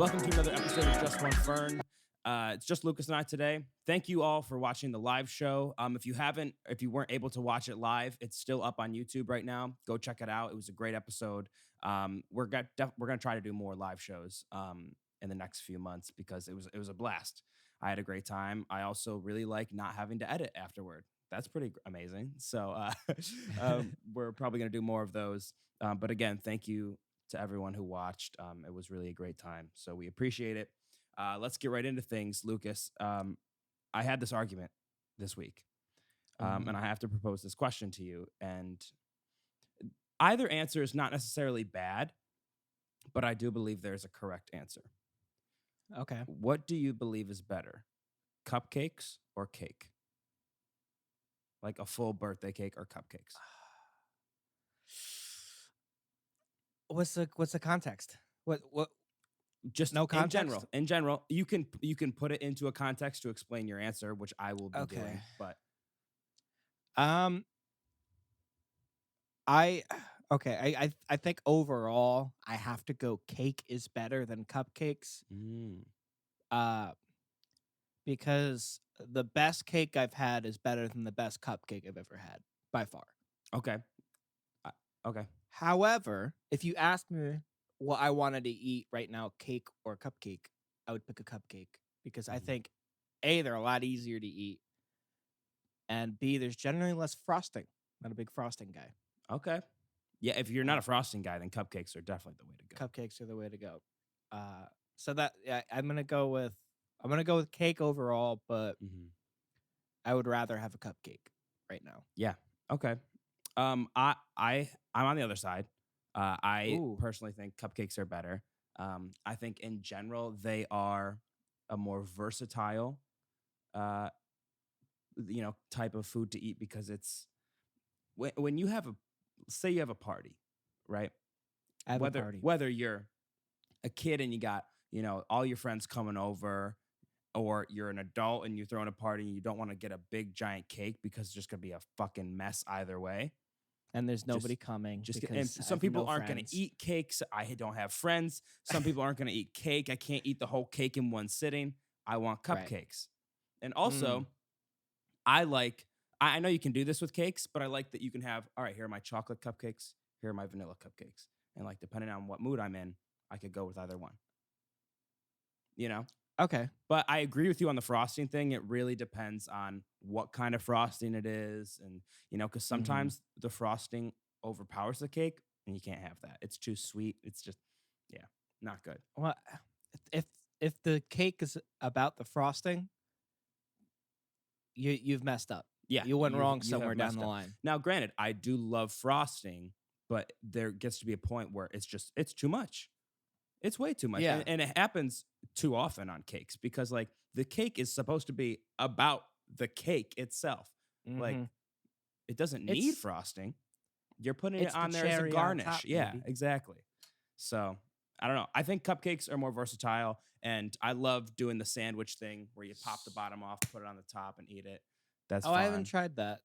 Welcome to another episode of JustOneFern. It's just Lucas and I today. Thank you all for watching the live show. If you weren't able to watch it live, it's still up on YouTube right now. Go check it out. It was a great episode. We're gonna try to do more live shows in the next few months because it was a blast. I had a great time. I also really like not having to edit afterward. That's pretty amazing. So we're probably gonna do more of those. But again, thank you to everyone who watched. It was really a great time. So we appreciate it. Let's get right into things, Lucas. I had this argument this week, and I have to propose this question to you. And either answer is not necessarily bad, but I do believe there's a correct answer. Okay. What do you believe is better, cupcakes or cake? Like a full birthday cake or cupcakes? What's the context? What Just no context? In general, you can put it into a context to explain your answer, which I will be doing. But I think overall I have to go cake is better than cupcakes. Because the best cake I've had is better than the best cupcake I've ever had by far. Okay. Okay. However, if you asked me what I wanted to eat right now, cake or cupcake, I would pick a cupcake because I think A, they're a lot easier to eat, and B, there's generally less frosting. I'm not a big frosting guy. Okay. Yeah, if you're not a frosting guy, then cupcakes are definitely the way to go. Cupcakes are the way to go. I'm gonna go with cake overall, but I would rather have a cupcake right now. Yeah. Okay. I'm on the other side. I personally think cupcakes are better. I think in general they are a more versatile, type of food to eat because it's when you have say you have a party, right? I have a party. Whether you're a kid and you got all your friends coming over, or you're an adult and you're throwing a party and you don't want to get a big giant cake because it's just gonna be a fucking mess either way. And there's nobody coming. And some people aren't going to eat cakes. I don't have friends. Some people aren't going to eat cake. I can't eat the whole cake in one sitting. I want cupcakes. Right. And also, I know you can do this with cakes, but I like that you can have, all right, here are my chocolate cupcakes. Here are my vanilla cupcakes. And depending on what mood I'm in, I could go with either one. Okay. But I agree with you on the frosting thing. It really depends on what kind of frosting it is. And, because sometimes the frosting overpowers the cake and you can't have that. It's too sweet. It's just, not good. Well, if the cake is about the frosting, you've messed up. Yeah. You went wrong somewhere down the line. Now, granted, I do love frosting, but there gets to be a point where it's too much. It's way too much. Yeah. And it happens too often on cakes because the cake is supposed to be about the cake itself. It doesn't need frosting. You're putting it on there as a garnish. Top, yeah, exactly. So I don't know. I think cupcakes are more versatile, and I love doing the sandwich thing where you pop the bottom off, put it on the top, and eat it. That's fun. I haven't tried that.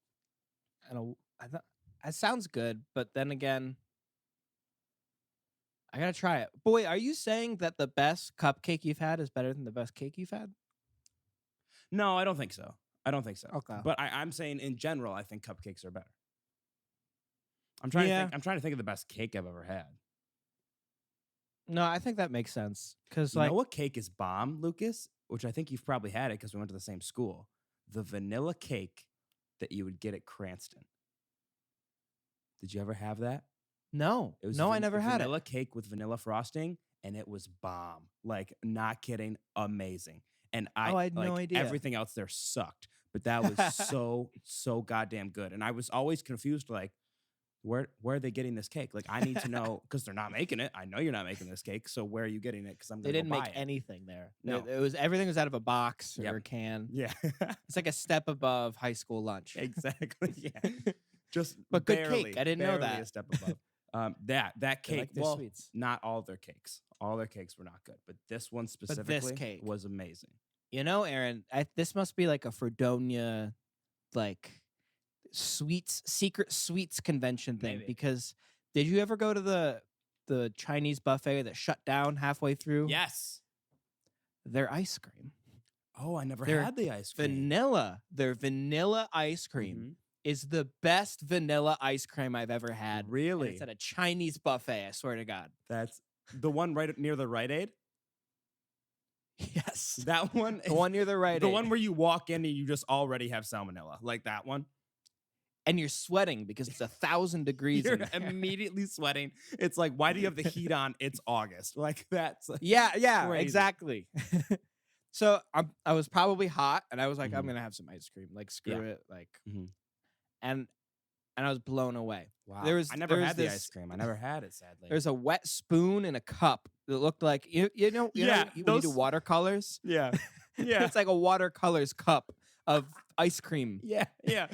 It sounds good, but then again, I gotta try it. Boy, are you saying that the best cupcake you've had is better than the best cake you've had? No, I don't think so. Okay. But I'm saying in general, I think cupcakes are better. I'm trying to think of the best cake I've ever had. No, I think that makes sense. Because you know what cake is bomb, Lucas? Which I think you've probably had it because we went to the same school. The vanilla cake that you would get at Cranston. Did you ever have that? No. I never had it. Vanilla cake with vanilla frosting, and it was bomb. Not kidding, amazing. And I had no idea. Everything else there sucked, but that was so goddamn good. And I was always confused, where are they getting this cake? I need to know because they're not making it. I know you're not making this cake, so where are you getting it? Because they didn't make anything there. No, everything was out of a box or a can. Yeah, it's like a step above high school lunch. Exactly. Yeah, but barely, good cake. I didn't know that. A step above. That cake, sweets. Not all their cakes. All their cakes were not good, but this one specifically was amazing. Aaron, this must be like a Fredonia, secret sweets convention thing. Maybe. Because did you ever go to the Chinese buffet that shut down halfway through? Yes. their ice cream. Oh, I never Their had the ice cream. Their vanilla ice cream Mhm. is the best vanilla ice cream I've ever had. And Really? it's at a Chinese buffet, I swear to God. That's the one right near the Rite Aid? Yes. That one? The one near the Rite The Aid. one where you walk in and you just already have salmonella, like that one? And you're sweating because it's 1,000 degrees. You're in there. immediately sweating. It's like, why do you have the heat on? It's August. Like, that's Yeah, crazy. exactly. So I was probably hot, and I was like, I'm Mhm. gonna have some ice cream. Like, screw Yeah. it. Like, Mhm. and I was blown away. Wow. I never had the ice cream. I never had it, sadly. There's a wet spoon in a cup that looked like you know Yeah, when you do those- watercolors. Yeah. Yeah. It's like a watercolors cup of ice cream. Yeah. Yeah.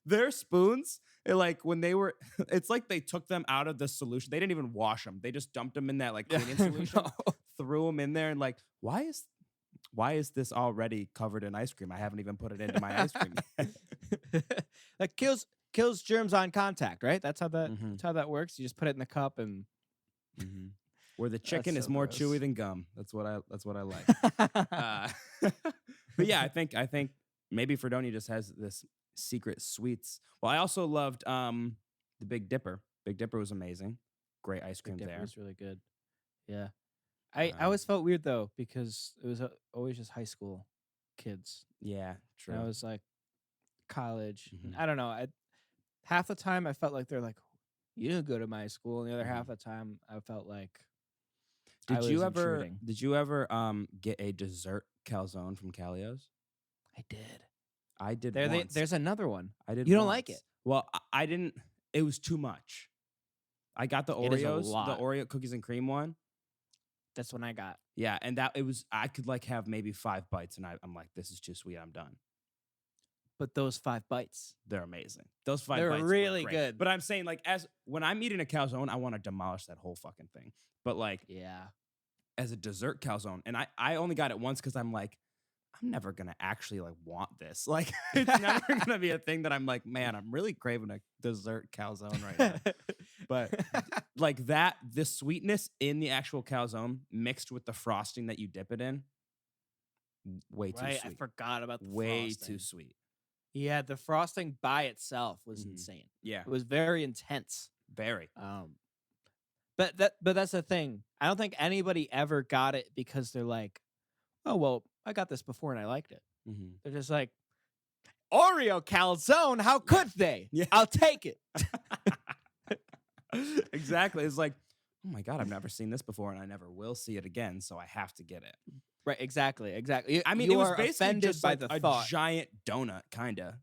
Their spoons, like when they were, it's like they took them out of the solution. They didn't even wash them. They just dumped them in that like cleaning solution, No. threw them in there, and like, why is this already covered in ice cream? I haven't even put it into my ice cream yet. That kills germs on contact, right? That's how Mhm. that's how that works. You just put it in the cup and Mhm. Where the chicken is so more gross. chewy than gum. That's what I like. But yeah, I think maybe Fredonia just has this secret sweets. Well, I also loved the Big Dipper. Big Dipper was amazing. Great ice cream Big Dipper there. was really good. Yeah. I Um, always felt weird though because it was always just high school kids. Yeah, true. And I was like college. Mhm. I don't know. Half the time I felt like they're like, you didn't go to my school, and the other half of the time I felt like I was intruding. Did you ever get a dessert calzone from Calio's? I did. I did There, once. there's another one. I did. You don't like once. it? Well, I didn't. It was too much. I got the It is a Oreos, lot. the Oreo cookies and cream one. That's when I got. Yeah, and that it was. I could like have maybe 5 bites, and I'm like, this is too sweet. I'm done. But those 5 bites. They're amazing. Those 5 They're bites were really great. good. But I'm saying like as when I'm eating a calzone, I want to demolish that whole fucking thing. But like Yeah. as a dessert calzone, and I only got it once because I'm like, I'm never gonna actually like want this. Like it's never gonna be a thing that I'm like, man, I'm really craving a dessert calzone right now. But like that, the sweetness in the actual calzone mixed with the frosting that you dip it in, way too Right, sweet. I forgot about the Way frosting. too sweet. Yeah, the frosting by itself was Mhm. insane. Yeah, It was very intense. very. But that's the thing. I don't think anybody ever got it because they're like, oh well, I got this before and I liked it. Mm-hmm. They're just like, Oreo calzone. How could they? Yeah. I'll take it. Exactly. It's like, oh my God, I've never seen this before and I never will see it again. So I have to get it. Right. Exactly. I mean, you it was are basically offended just by like the a thought. giant donut, kind of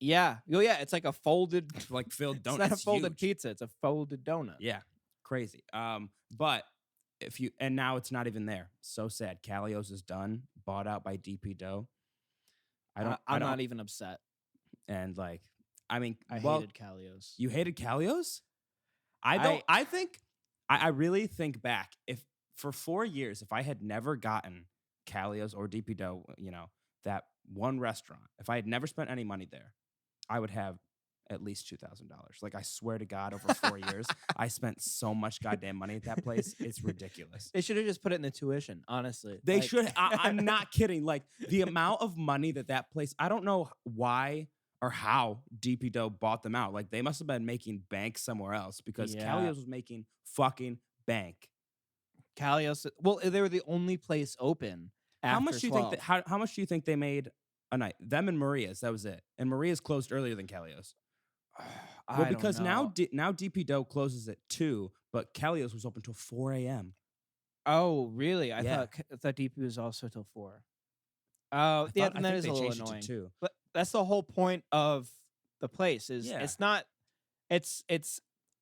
Yeah. Oh yeah. It's like a folded. like filled donut. It's not a It's folded huge. pizza. It's a folded donut. Yeah, crazy. But if you and now it's not even there. So sad. Calio's is done, bought out by DP Dough. I'm I don't, not even upset. and like, I mean, I well, hated Calio's. You hated Calio's? I don't. I really think back if for 4 years, if I had never gotten Calio's or DP Dough, that one restaurant, if I had never spent any money there, I would have at least $2,000. Like I swear to God, over 4 years, I spent so much goddamn money at that place. It's ridiculous. They should have just put it in the tuition. Honestly, They Like- should. I'm not kidding. Like the amount of money that place. I don't know why or how DP Dough bought them out. Like they must have been making bank somewhere else because Yeah. Calio's was making fucking bank. Calio's. Well, they were the only place open. How much after do you 12. think? How much do you think they made a night? Them and Maria's. That was it. And Maria's closed earlier than Calio's. I Well, don't because know. now DP Dough closes at 2, but Calio's was open till 4 a.m. Oh, really? I Yeah. thought DP was also till 4. Oh, I yeah, thought- then I that think is they a little changed it to annoying. 2. But that's the whole point of the place. Is Yeah. it's not. It's.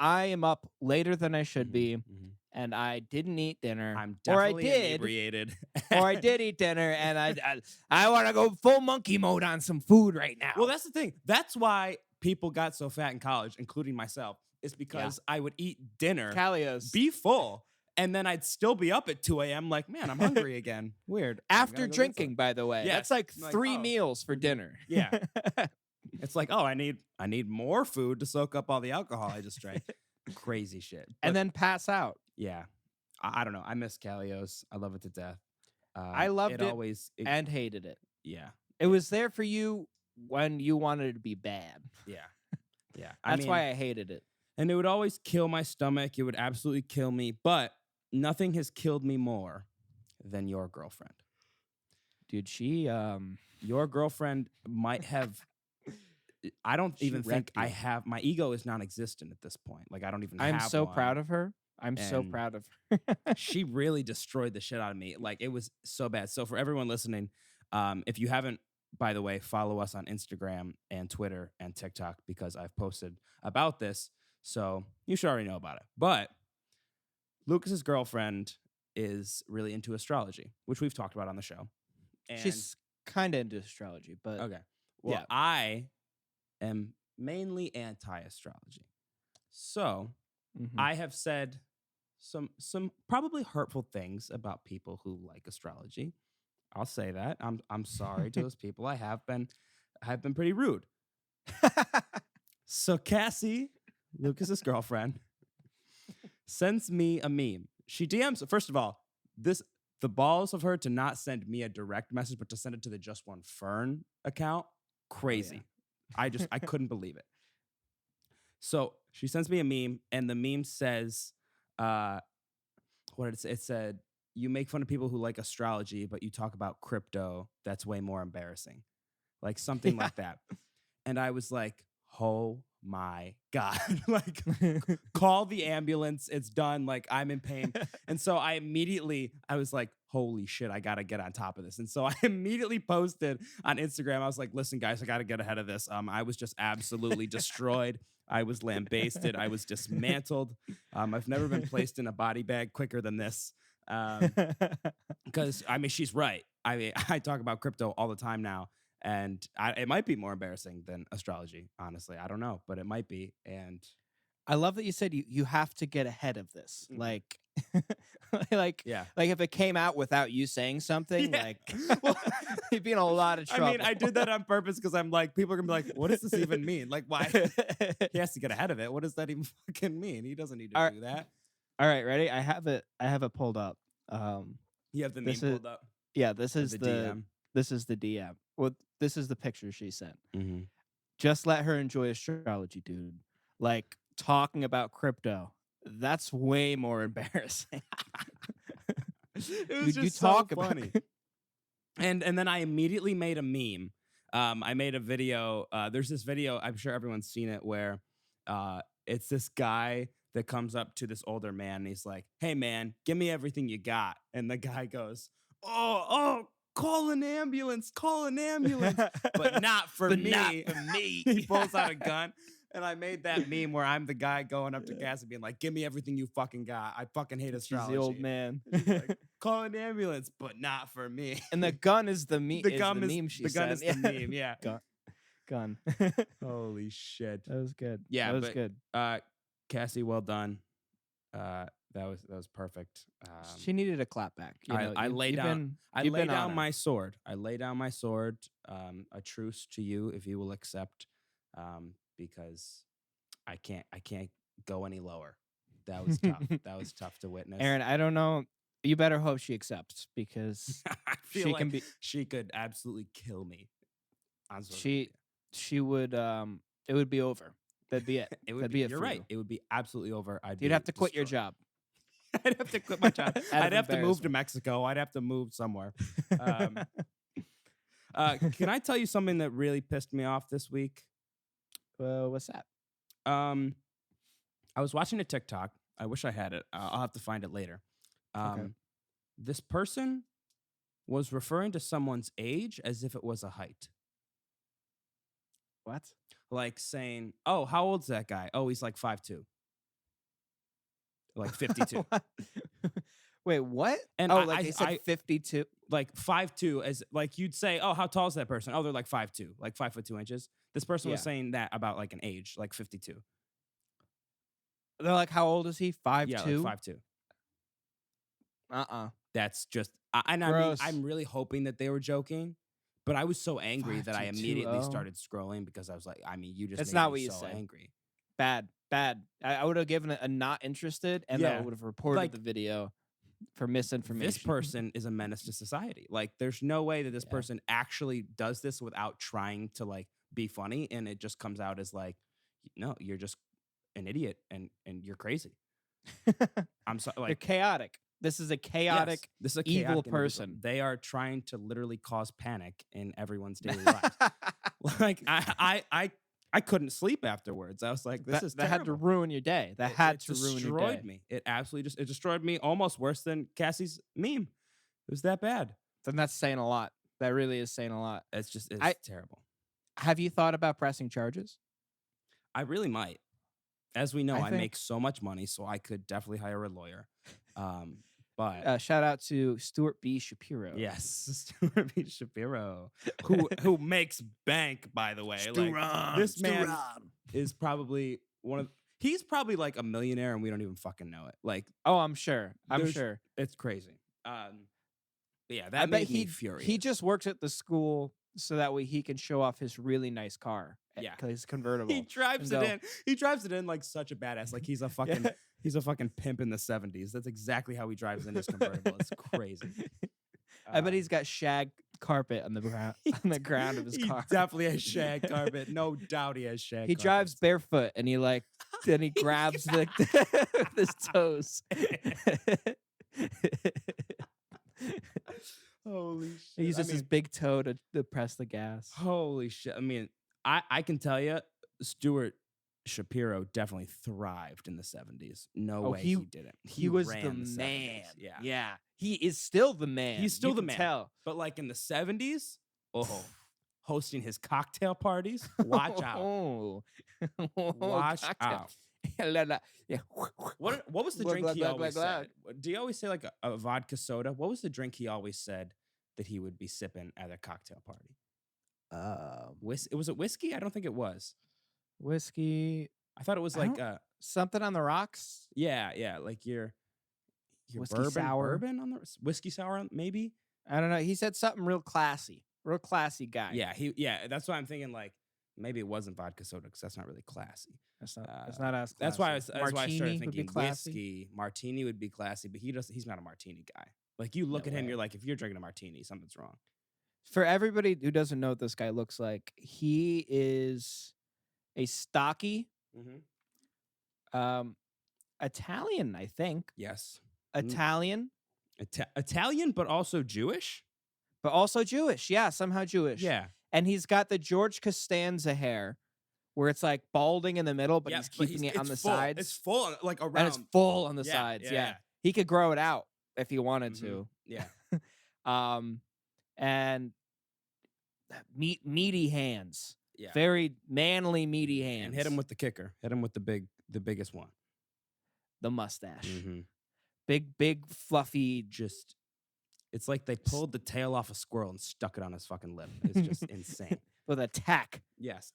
I am up later than I should be, Mhm. and I didn't eat dinner. I'm or I definitely did, inebriated. or I did eat dinner, and I want to go full monkey mode on some food right now. Well, that's the thing. That's why people got so fat in college, including myself, is because I would eat dinner, Calio's be full, and then I'd still be up at 2 a.m. Like, man, I'm hungry again. Weird. I after gotta go get drinking, some. by the way. Yes. That's like Like, 3 oh. meals for dinner. Yeah. It's like, oh, I need more food to soak up all the alcohol I just drank. Crazy shit. And But then pass out. yeah, I don't know. I miss Calios. I love it to death. I loved It it always, and hated it. yeah, It was there for you when you wanted it to be bad. yeah, yeah. I That's mean, why I hated it. and it would always kill my stomach. It would absolutely kill me. But nothing has killed me more than your girlfriend. Dude, she Your girlfriend might have. I don't She even think wrecked I you. have. My ego is non-existent at this point. Like I don't even I'm have so one. proud of her. I'm so And proud of her. she really destroyed the shit out of me. Like it was so bad. So for everyone listening, if you haven't, by the way, follow us on Instagram and Twitter and TikTok because I've posted about this. So you should already know about it. But Lucas's girlfriend is really into astrology, which we've talked about on the show. And She's kind of into astrology, but okay. Well, yeah. I am mainly anti-astrology. So Mhm. I have said some probably hurtful things about people who like astrology. I'll say that. I'm sorry to those people. I have been pretty rude. So Cassie, Lucas's girlfriend, sends me a meme. She DMs, first of all, the balls of her to not send me a direct message, but to send it to the JustOneFern account. Crazy. I couldn't believe it. So she sends me a meme, and the meme says, what did it say? It said, you make fun of people who like astrology, but you talk about crypto. That's way more embarrassing. Like something Yeah. like that. And I was like, oh my God. Like, call the ambulance. It's done. Like, I'm in pain. And so I was like, holy shit, I got to get on top of this. And so I immediately posted on Instagram. I was like, listen, guys, I got to get ahead of this. I was just absolutely destroyed. I was lambasted. I was dismantled. I've never been placed in a body bag quicker than this. Because, I mean, she's right. I mean, I talk about crypto all the time now. And it might be more embarrassing than astrology, honestly. I don't know, but it might be. And I love that you said you have to get ahead of this. Mhm. Like, yeah. like if it came out without you saying something, Yeah. like, Well, you'd be in a lot of trouble. I mean, I did that on purpose because I'm like, people are gonna be like, what does this even mean? Like, why? He has to get ahead of it. What does that even fucking mean? He doesn't need to do that. All right, ready? I have it pulled up. You have the meme this is- pulled up. Yeah, this Or is the the DM. this is the DM. Well, this is the picture she sent. Mm-hmm. Just let her enjoy astrology, dude. Like talking about crypto. That's way more embarrassing. It was Dude, just you so talk about funny. And then I immediately made a meme. I made a video. There's this video, I'm sure everyone's seen it, where it's this guy that comes up to this older man and he's like, hey man, give me everything you got. And the guy goes, oh, call an ambulance, but not for But me. not for me. He pulls out a gun. And I made that meme where I'm the guy going up to Cass and being like, give me everything you fucking got. I fucking hate She's astrology. the old man. And she's like, call an ambulance, but not for me. And the gun is the meme. The gun is meme she the gun sent. is the meme. Yeah. Gun. Holy shit. That was good. Yeah, that was but, good. Cassie, well done. That was perfect. She needed a clap back. You know, I lay down. I you've lay been on down her. my sword. I lay down my sword. A truce to you, if you will accept. Because I can't go any lower. That was tough. That was tough to witness. Aaron, I don't know. You better hope she accepts because I feel she like can be. she could absolutely kill me. On social She media. she would. It would be over. That'd be it. It would That'd be. it You're for right. you. It would be absolutely over. You'd have to quit your job. I'd have to quit my job. Out I'd of have to move to embarrassment. Mexico. I'd have to move somewhere. Can I tell you something that really pissed me off this week? What's that? I was watching a TikTok. I wish I had it. I'll have to find it later. Okay. This person was referring to someone's age as if it was a height. What? Like saying, oh, how old's that guy? Oh, he's like 5'2". Like 52. What? Wait, what? And oh, I- like I- they said I- 52. Like 5'2", as like you'd say, oh, how tall is that person? Oh, they're like 5'2", like 5'2". This person was Yeah. saying that about like an age, like 52. They're like, how old is he? 5'2"? Yeah, like 5'2". That's just, I mean, Gross. I'm really hoping that they were joking, but I was so angry that I 5'2", immediately 2'0". started scrolling because I was like, I mean, you just That's made not me what you so said. angry. Bad. I would have given it a not interested, and Yeah. I would have reported Like- the video. for misinformation. This person is a menace to society. Like, there's no way that this Yeah. person actually does this without trying to like be funny, and it just comes out as like, no, you're just an idiot and you're crazy. I'm sorry, They're like chaotic. This is a chaotic, yes, this is a evil chaotic individual. person. They are trying to literally cause panic in everyone's daily lives. Like I couldn't sleep afterwards. I was like, this is that had to terrible. ruin your day. That had to ruin your day. Destroyed me. It absolutely it destroyed me almost worse than Cassie's meme. It was that bad. Then that's saying a lot. That really is saying a lot. It's terrible. Have you thought about pressing charges? I really might. As we know, I think- make so much money, so I could definitely hire a lawyer. But Shout out to Stuart B. Shapiro. yes, Stuart B. Shapiro, who makes bank, by the way. Like, this man is probably he's probably like a millionaire, and we don't even fucking know it. Like, Oh, I'm sure. There's- sure. it's crazy. But yeah, that I bet made me furious. he just works at the school so that way he can show off his really nice car. Yeah. because it's convertible. He drives and it go- in. He drives it in like such a badass. Like he's a fucking Yeah. he's a fucking pimp in the 70s. That's exactly how he drives in his convertible. It's crazy. I bet he's got shag carpet on the ground on the ground of his he car. definitely has shag carpet. No doubt he has shag. He drives barefoot and he like then he grabs the with his toes. Holy shit! He uses I his mean, big toe to press the gas. holy shit! I mean, I can tell you, Stuart Shapiro definitely thrived in the 70s. No Oh, way he- he didn't. He was the ran 70s. man. Yeah. Yeah. He is still the man. He's still You the can man. Tell. But like in the 70s, hosting his cocktail parties. Watch out. Oh. Watch Cocktail. out. Yeah. What was the Glug, drink glug, he glug, always glug, glug. said? Do you always say like a vodka soda? What was the drink he always said that he would be sipping at a cocktail party? Was it whiskey? I don't think it was. Whiskey. I thought it was I like don't- Something on the rocks. yeah, like your Whiskey bourbon sour. on the whiskey sour maybe. I don't know. He said something real classy guy. Yeah, that's why I'm thinking like maybe it wasn't vodka soda because that's not really classy. That's not as classy. That's why I started Martini would be thinking classy. whiskey. Martini would be classy, but he's not a martini guy. Like you look No at him, way. you're like, if you're drinking a martini, something's wrong. For everybody who doesn't know what this guy looks like, he is a stocky Italian, I think. Yes. Italian, Italian, but also Jewish. but also Jewish. Yeah, somehow Jewish. Yeah. And he's got the George Costanza hair where it's like balding in the middle, but Yeah, he's keeping it on the full. sides. It's full, like around. and it's full on the Yeah, sides. yeah, Yeah. yeah. He could grow it out if he wanted Mhm. to. Yeah. And meaty hands. Yeah. Very manly, meaty hands. And hit him with the kicker. Hit him with the biggest one. the mustache. Mm-hmm. Big, fluffy. Just, it's like they pulled the tail off a squirrel and stuck it on his fucking lip. It's just insane. With a tack. Yes.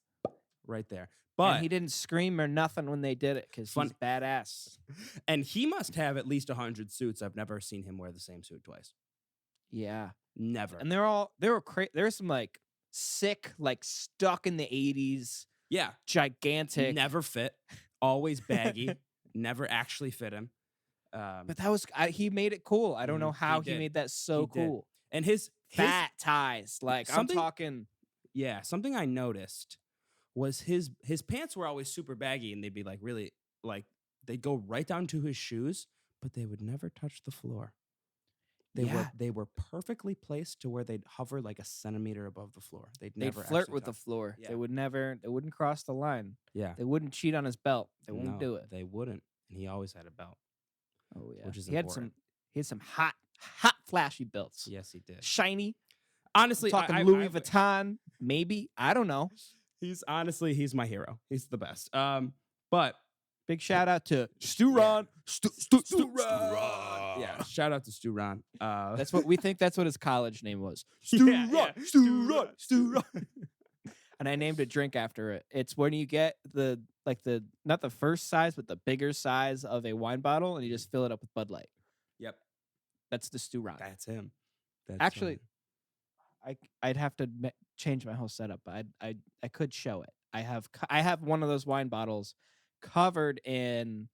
Right there. But But he didn't scream or nothing when they did it because he's badass. and he must have at least 100 suits. I've never seen him wear the same suit twice. Yeah. Never. And they were crazy. There's some like sick, like stuck in the 80s, Yeah. gigantic. Never fit. Always baggy. Never actually fit him. But that was, he made it cool. I don't know Mhm, he how he did. made that so He did. cool. And his Fat ties. Like, something- I'm talking. Yeah, something I noticed was his pants were always super baggy, and they'd be like really like they'd go right down to his shoes, but they would never touch the floor. They were perfectly placed to where they'd hover like a centimeter above the floor. They'd They'd never flirt actually with the touch- floor. Yeah. They wouldn't cross the line. Yeah, They wouldn't cheat on his belt. They wouldn't No, do it. They wouldn't, and he always had a belt. Oh yeah. which is he had important. some hot flashy belts. Yes, he did. Shiny. Honestly, Talking I- Louis I- Vuitton, maybe. I don't know. He's my hero. He's the best. But Big shout out to Stu Ron. Stu Ron. Yeah, shout out to Stu Ron. That's what we think. That's what his college name was. Yeah, yeah. Stu Ron. And I named a drink after it. It's when you get the not the first size, but the bigger size of a wine bottle, and you just fill it up with Bud Light. Yep, That's the Stu Ron. that's him. That's Actually, I'd have to change my whole setup, but I could show it. I have one of those wine bottles covered in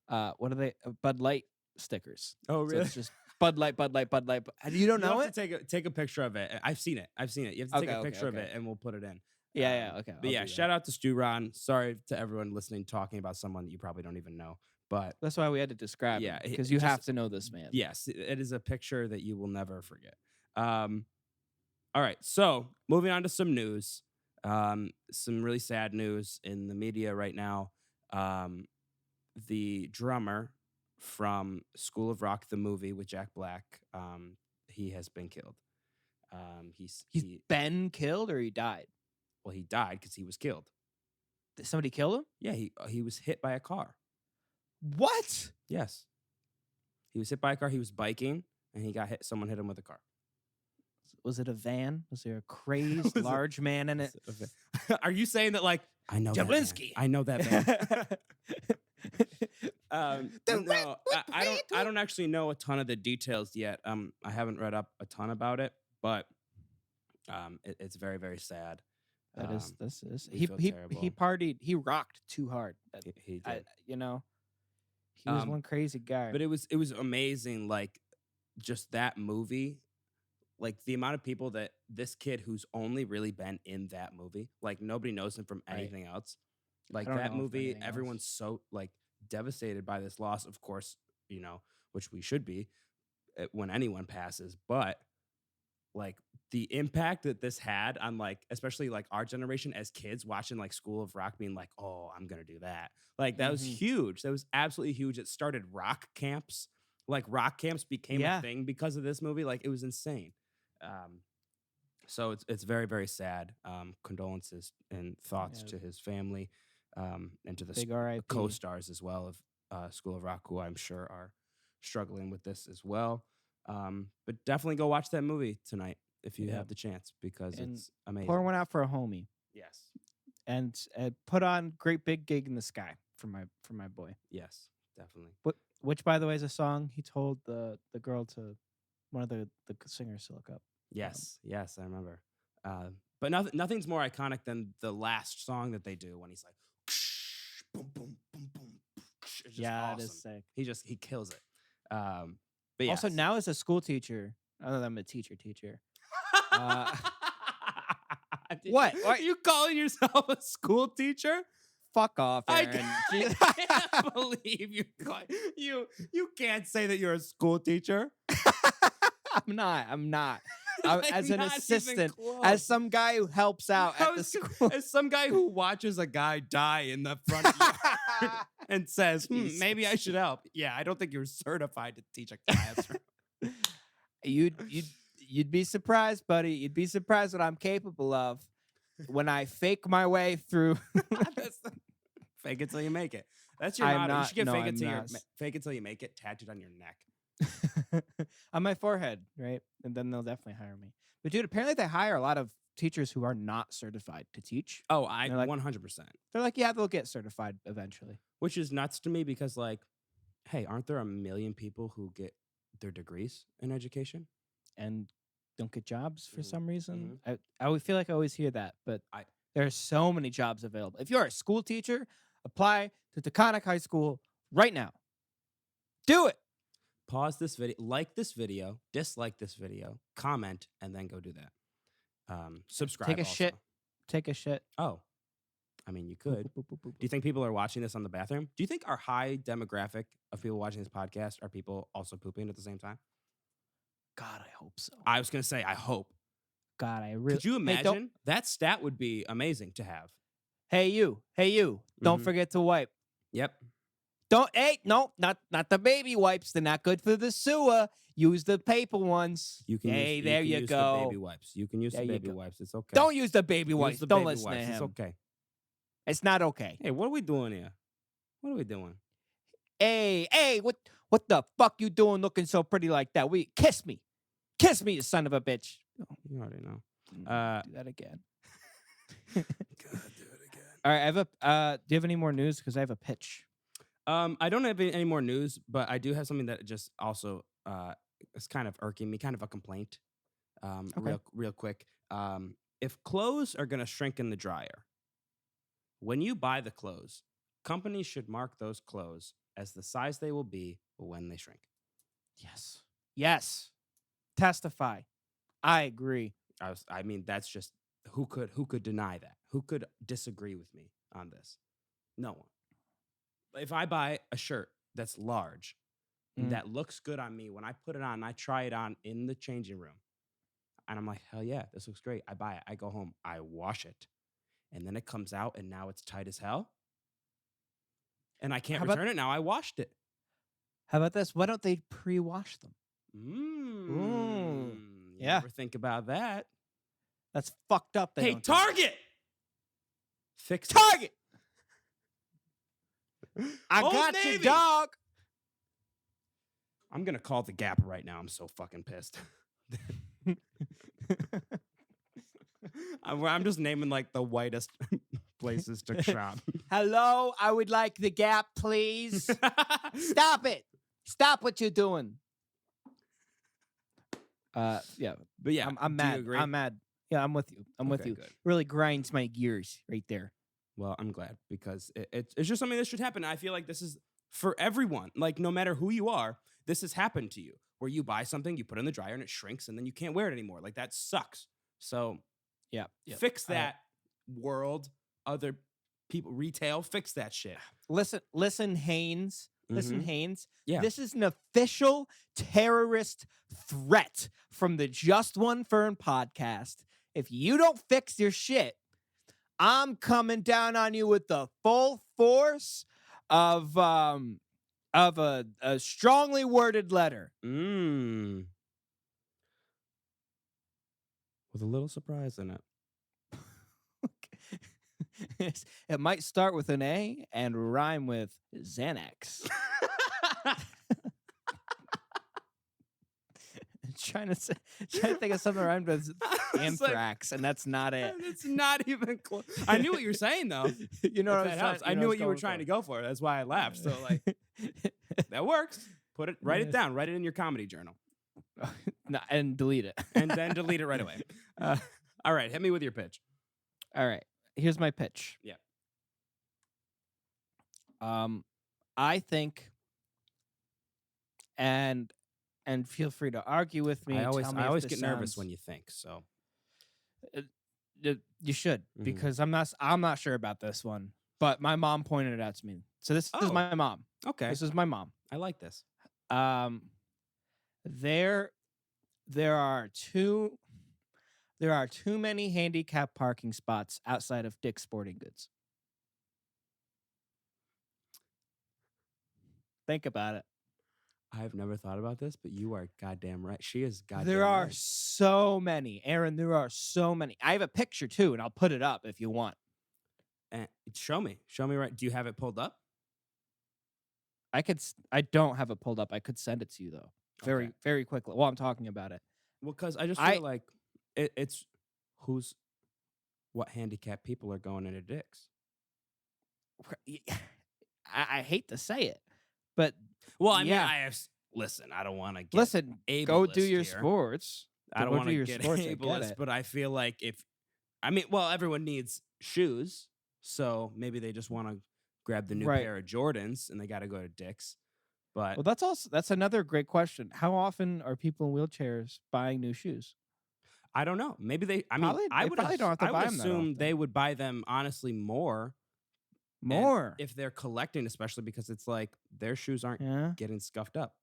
what are they? Bud Light stickers. Oh, So it's just Bud Light, Bud Light, Bud Light. You don't know it? Take a picture of it. I've seen it. You have to take a picture of it, and we'll put it in. Yeah. Okay. But yeah, shout out to Stu Ron. Sorry to everyone listening, talking about someone that you probably don't even know. But that's why we had to describe it, because you have to know this man. Yes, it is a picture that you will never forget. All right, so moving on to some news. Some really sad news in the media right now. The drummer from School of Rock, the movie with Jack Black, he has been killed. He's been killed, or he died? Well, he died because he was killed. Did somebody kill him? Yeah, he was hit by a car. What? Yes. He was hit by a car. He was biking, and he got hit. Someone hit him with a car. Was it a van? Was there a crazed large man in it? Are you saying that, like, I know Jablinski? I know that van. No, I don't actually know a ton of the details yet. I haven't read up a ton about it, but it's very, very sad. This is he partied. He rocked too hard. He did. He was one crazy guy. But it was amazing. Like, just that movie, like the amount of people that this kid who's only really been in that movie, like nobody knows him from anything else. Like that movie, everyone's so like devastated by this loss. Of course, which we should be when anyone passes, but like the impact that this had on like, especially like our generation as kids watching like School of Rock, being like, oh, I'm going to do that. Like that was huge. That was absolutely huge. It started rock camps. Like rock camps became a thing because of this movie. Like it was insane. So it's very, very sad. Condolences and thoughts to his family, and to the co-stars as well of School of Rock, who I'm sure are struggling with this as well. But definitely go watch that movie tonight if you have the chance, because it's amazing. Pour one out for a homie. Yes. And put on Great Big Gig in the Sky for my boy. Yes, definitely. Which, by the way, is a song he told the girl to, one of the singers, to look up. Yes, I remember. But nothing's more iconic than the last song that they do when he's like, boom, boom, boom, boom. It's just awesome. It is sick. He kills it. But also, now as a school teacher, other than I'm a teacher. What? Are you calling yourself a school teacher? Fuck off, Aaron. I can't believe you can't say that you're a school teacher. I'm not. As an assistant, as some guy who helps out at the school, as some guy who watches a guy die in the front yard and says, maybe I should help. Yeah, I don't think you're certified to teach a classroom. You'd be surprised, buddy. You'd be surprised what I'm capable of when I fake my way through. Fake it till you make it. That's your motto. You should get fake it till you make it tattooed on your neck. On my forehead, right? And then they'll definitely hire me. But dude, apparently they hire a lot of teachers who are not certified to teach. Oh, 100%. They're like, yeah, they'll get certified eventually. Which is nuts to me because, like, hey, aren't there a million people who get their degrees in education and don't get jobs for some reason? I would feel like I always hear that, but there are so many jobs available. If you're a school teacher, apply to Taconic High School right now. Do it. Pause this video, like this video, dislike this video, comment, and then go do that. Subscribe. Take a shit. Oh, I mean, you could. Do you think people are watching this on the bathroom? Do you think our high demographic of people watching this podcast are people also pooping at the same time? God, I hope so. I was going to say, I hope. God, I really... Could you imagine? That stat would be amazing to have. Hey, you. Don't forget to wipe. Yep. No, not the baby wipes. They're not good for the sewer. Use the paper ones. You can use the baby wipes. You can use the baby wipes. It's okay. Don't use the baby wipes. Don't listen to him. It's okay. It's not okay. Hey, what are we doing here? What are we doing? Hey, what the fuck you doing looking so pretty like that? Kiss me, you son of a bitch. You already know. Do that again. God, do it again. All right, do you have any more news? Because I have a pitch. I don't have any more news, but I do have something that just also is kind of irking me, kind of a complaint. Real quick. If clothes are going to shrink in the dryer, when you buy the clothes, companies should mark those clothes as the size they will be when they shrink. Yes. Yes. Testify. I agree. I mean, that's just who could deny that? Who could disagree with me on this? No one. If I buy a shirt that's large and that looks good on me, when I put it on and I try it on in the changing room, and I'm like, hell yeah, this looks great. I buy it. I go home. I wash it. And then it comes out and now it's tight as hell. And I can't return it. Now I washed it. How about this? Why don't they pre-wash them? You Yeah. never think about that. That's fucked up. Hey, Target! Fix it. Target! I Old got Navy! you, dog. I'm going to call the Gap right now. I'm so fucking pissed. I'm just naming like the whitest places to shop. Hello, I would like the Gap, please. Stop it. Stop what you're doing. Yeah. But yeah, I'm do you mad. agree? I'm mad. Yeah, I'm with you. I'm with Okay, you. good. Really grinds my gears right there. Well, I'm glad because it's just something that should happen. I feel like this is for everyone. Like, no matter who you are, this has happened to you where you buy something, you put it in the dryer and it shrinks and then you can't wear it anymore. Like, that sucks. So, Yeah. fix that, world, other people, retail, fix that shit. Listen, Haynes. Listen, Haynes. Yeah. This is an official terrorist threat from the Just One Fern podcast. If you don't fix your shit, I'm coming down on you with the full force of a strongly worded letter. With a little surprise in it. It might start with an A and rhyme with Xanax. trying to think of something rhymed with anthrax, and that's not it. It's not even close. I knew what you were saying though. You know what that helps. I knew what you were trying to go for. That's why I laughed. So like, that works. Write it down. Write it in your comedy journal. No, and delete it. And then delete it right away. All right, hit me with your pitch. All right, here's my pitch. Yeah. I think, and feel free to argue with me. I always get nervous sounds, when you think. So you should, because I'm not sure about this one, but my mom pointed it out to me. So this is my mom. Okay, this is my mom. I like this. There are too many handicap parking spots outside of Dick's Sporting Goods. Think about it. I've never thought about this, but you are goddamn right. She is goddamn There are right. so many, Aaron. There are so many. I have a picture too, and I'll put it up if you want. Show me right. Do you have it pulled up? I don't have it pulled up. I could send it to you though, very very quickly while I'm talking about it. Well, because I just feel like it's what handicapped people are going into Dick's. I hate to say it, but well, I mean, listen. I don't want to get go do your here. sports. I don't want to get ableist, but I feel like everyone needs shoes, so maybe they just want to grab the new pair of Jordans and they got to go to Dick's. But that's another great question. How often are people in wheelchairs buying new shoes? I don't know. Maybe they. I would probably don't have to buy them that assume often. they would buy them honestly more. More if they're collecting, especially because it's like their shoes aren't getting scuffed up.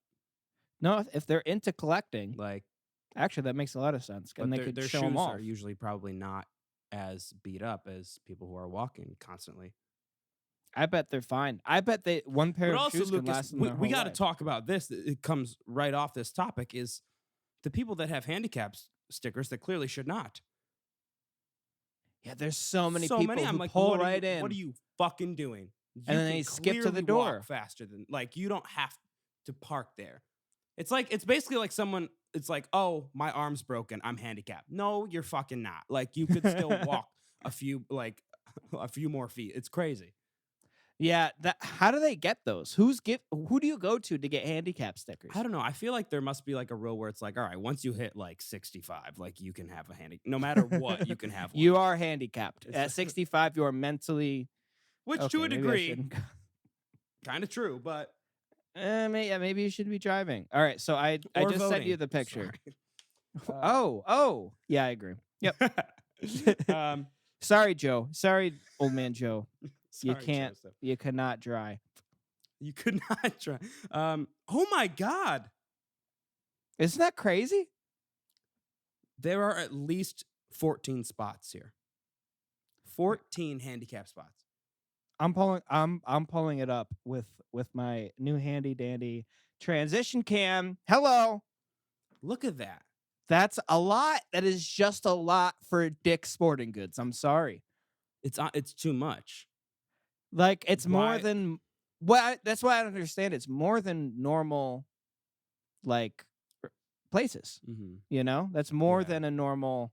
No, if they're into collecting, like actually that makes a lot of sense. And they could their show shoes them off. are usually probably not as beat up as people who are walking constantly. I bet they're fine. I bet one pair of shoes can last them their whole we got to life. talk about this. It comes right off this topic is the people that have handicap stickers that clearly should not. Yeah, there's so many people I'm who like, pull right in. What are you fucking doing? And then they skip to the door walk faster than you don't have to park there. It's basically like someone. It's like, oh, my arm's broken. I'm handicapped. No, you're fucking not. Like you could still walk a few more feet. It's crazy. Yeah, how do they get those? Who do you go to get handicap stickers? I don't know. I feel like there must be like a rule where it's like, all right, once you hit like 65, like you can have a handicap. No matter what, you can have one. You are handicapped. At 65, you are mentally... Which to a degree, kind of true, but maybe you should be driving. All right, so I Or just sent you voting. the picture. Sorry. Oh, yeah, I agree. Yep. um, Sorry, Joe. Sorry, old man Joe. You sorry, can't. Joseph. You cannot dry. You could not try. Oh my God. Isn't that crazy? There are at least 14 spots here. 14 handicap spots. I'm pulling it up with my new handy dandy transition cam. Hello. Look at that. That's a lot. That is just a lot for Dick's Sporting Goods. I'm sorry. It's too much. Like it's more Why- than that's why I don't understand. It's more than normal, like places. Mm-hmm. You know, that's more Yeah. than a normal